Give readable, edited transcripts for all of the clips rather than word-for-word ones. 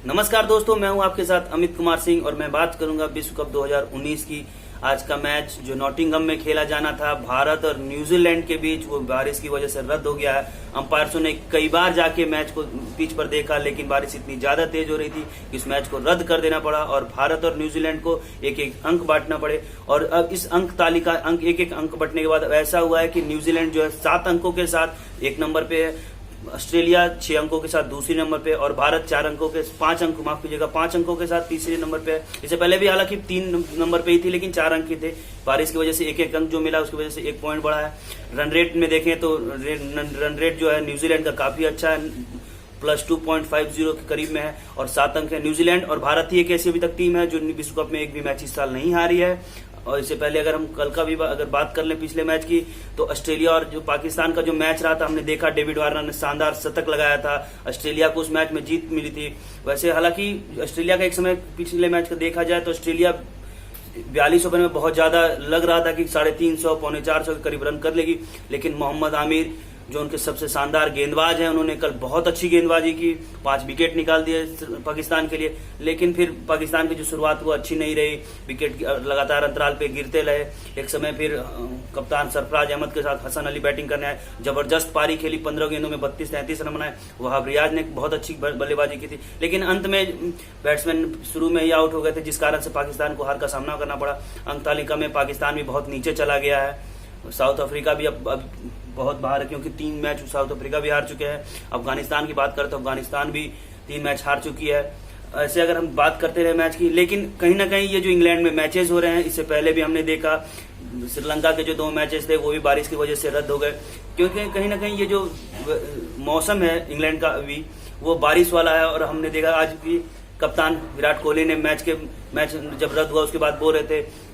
नमस्कार दोस्तों, मैं हूं आपके साथ अमित कुमार सिंह और मैं बात करूंगा विश्व कप 2019 की। आज का मैच जो नॉटिंघम में खेला जाना था भारत और न्यूजीलैंड के बीच, वो बारिश की वजह से रद्द हो गया है। अंपायर्सों ने कई बार जाके मैच को पिच पर देखा, लेकिन बारिश इतनी ज्यादा तेज हो रही थी कि इस मैच को रद्द कर देना पड़ा और भारत और न्यूजीलैंड को एक एक अंक बांटना पड़े। और अब इस अंक तालिका एक एक अंक बंटने के बाद ऐसा हुआ है कि न्यूजीलैंड जो है 7 अंकों के साथ 1 नंबर पे है, ऑस्ट्रेलिया 6 अंकों के साथ दूसरी नंबर पे और भारत 5 अंकों के साथ तीसरे नंबर पे है। इससे पहले भी हालांकि 3 नंबर पे ही थी, लेकिन 4 अंक ही थे। बारिश की वजह से एक एक अंक जो मिला उसकी वजह से 1 पॉइंट बढ़ा है। रन रेट में देखें तो रन रेट जो है न्यूजीलैंड का काफी अच्छा है, प्लस 2.50 के करीब में है और 7 अंक है। न्यूजीलैंड और भारत ही एक ऐसी अभी तक टीम है जो विश्व कप में एक भी मैच इस साल नहीं हारी है। और इससे पहले अगर हम कल का भी अगर बात कर लें पिछले मैच की, तो ऑस्ट्रेलिया और जो पाकिस्तान का जो मैच रहा था, हमने देखा डेविड वार्नर ने शानदार शतक लगाया था, ऑस्ट्रेलिया को उस मैच में जीत मिली थी। वैसे हालांकि ऑस्ट्रेलिया का एक समय पिछले मैच का देखा जाए तो ऑस्ट्रेलिया 42 ओवर में बहुत ज्यादा लग रहा था कि 350 पौने 400 के करीब रन कर लेगी, लेकिन मोहम्मद आमिर जो उनके सबसे शानदार गेंदबाज हैं, उन्होंने कल बहुत अच्छी गेंदबाजी की, 5 विकेट निकाल दिए पाकिस्तान के लिए। लेकिन फिर पाकिस्तान की जो शुरुआत वो अच्छी नहीं रही, विकेट लगातार अंतराल पे गिरते रहे। एक समय फिर कप्तान सरफराज अहमद के साथ हसन अली बैटिंग करने आए, जबरदस्त पारी खेली, 15 गेंदों में 32-33 रन बनाए। वहाब रियाज ने बहुत अच्छी बल्लेबाजी की थी, लेकिन अंत में बैट्समैन शुरू में ही आउट हो गए थे, जिस कारण से पाकिस्तान को हार का सामना करना पड़ा। अंक तालिका में पाकिस्तान भी बहुत नीचे चला गया है। साउथ अफ्रीका भी अब बहुत बाहर है, क्योंकि 3 मैच साउथ अफ्रीका भी हार चुके हैं। अफगानिस्तान की बात करते तो अफगानिस्तान भी 3 मैच हार चुकी है। ऐसे अगर हम बात करते रहे मैच की, लेकिन कहीं ना कहीं ये जो इंग्लैंड में मैचेस हो रहे हैं, इससे पहले भी हमने देखा श्रीलंका के जो 2 मैचेस थे वो भी बारिश की वजह से रद्द हो गए, क्योंकि कहीं ना कहीं ये जो मौसम है इंग्लैंड का अभी वो बारिश वाला है। और हमने देखा आज भी कप्तान विराट कोहली ने मैच जब रद्द हुआ उसके बाद बोल रहे थे,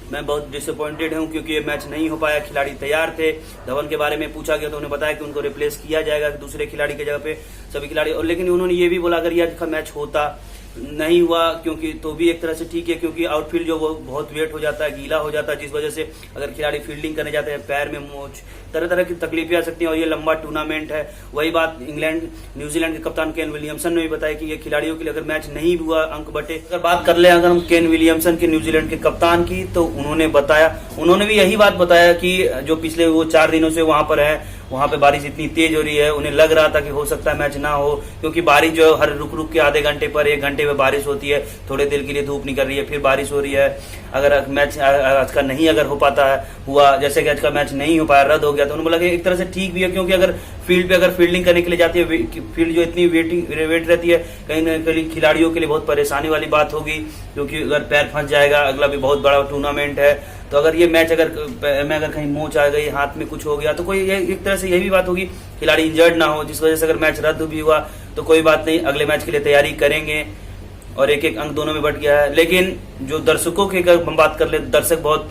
मैं बहुत डिसअपॉइंटेड हूं क्योंकि ये मैच नहीं हो पाया, खिलाड़ी तैयार थे। धवन के बारे में पूछा गया तो उन्हें बताया कि उनको रिप्लेस किया जाएगा दूसरे खिलाड़ी की जगह पे, सभी खिलाड़ी। और लेकिन उन्होंने ये भी बोला अगर ये का मैच होता नहीं हुआ क्योंकि तो भी एक तरह से ठीक है, क्योंकि आउटफील्ड जो वो बहुत वेट हो जाता है, गीला हो जाता है, जिस वजह से अगर खिलाड़ी फील्डिंग करने जाते हैं पैर में मोच, तरह तरह की तकलीफें आ सकती हैं और ये लंबा टूर्नामेंट है। वही बात न्यूजीलैंड के कप्तान केन विलियमसन ने भी बताया कि ये खिलाड़ियों के लिए अगर मैच नहीं हुआ अंक बटे। अगर बात कर ले अगर हम केन विलियमसन के न्यूजीलैंड के कप्तान की, तो उन्होंने भी यही बात बताया कि जो पिछले वो 4 दिनों से वहां पर है, वहां पे बारिश इतनी तेज हो रही है, उन्हें लग रहा था कि हो सकता है मैच ना हो, क्योंकि बारिश जो है हर रुक के आधे घंटे पर 1 घंटे में बारिश होती है, थोड़े देर के लिए धूप निकल रही है, फिर बारिश हो रही है। अगर मैच आज का नहीं अगर हो पाता है हुआ, जैसे कि आज का मैच नहीं हो पाया, रद्द हो गया, तो उन्होंने बोला कि एक तरह से ठीक भी है, क्योंकि अगर फील्ड पे अगर फील्डिंग करने के लिए जाती है, फील्ड जो इतनी वेट रहती है, कहीं ना कहीं खिलाड़ियों के लिए बहुत परेशानी वाली बात होगी, क्योंकि अगर पैर फंस जाएगा, अगला भी बहुत बड़ा टूर्नामेंट है। तो अगर ये मैच अगर कहीं मोच आ गई, हाथ में कुछ हो गया, तो कोई एक तरह से यही भी बात होगी खिलाड़ी इंजर्ड ना हो, जिस वजह से अगर मैच रद्द भी हुआ तो कोई बात नहीं, अगले मैच के लिए तैयारी करेंगे। और एक अंक दोनों में बढ़ गया है। लेकिन जो दर्शकों की अगर हम बात कर ले, दर्शक बहुत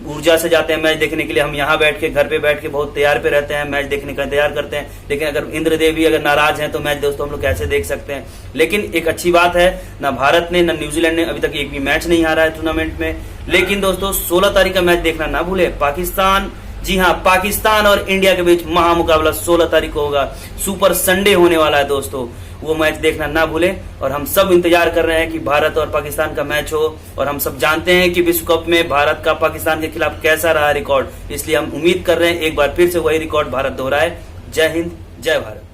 ऊर्जा से जाते हैं मैच देखने के लिए। हम यहाँ बैठ के घर पे बैठ के बहुत तैयार पे रहते हैं, मैच देखने का इंतजार करते हैं, लेकिन अगर इंद्रदेव भी अगर नाराज हैं तो मैच दोस्तों हम लोग कैसे देख सकते हैं। लेकिन एक अच्छी बात है, ना भारत ने ना न्यूजीलैंड ने अभी तक एक भी मैच नहीं हारा है टूर्नामेंट में। लेकिन दोस्तों 16 तारीख का मैच देखना ना भूले, पाकिस्तान, जी हाँ, पाकिस्तान और इंडिया के बीच महामुकाबला 16 तारीख को होगा। सुपर संडे होने वाला है दोस्तों, वो मैच देखना ना भूलें। और हम सब इंतजार कर रहे हैं कि भारत और पाकिस्तान का मैच हो, और हम सब जानते हैं कि विश्व कप में भारत का पाकिस्तान के खिलाफ कैसा रहा रिकॉर्ड, इसलिए हम उम्मीद कर रहे हैं एक बार फिर से वही रिकॉर्ड भारत दोहराए। जय हिंद, जय भारत।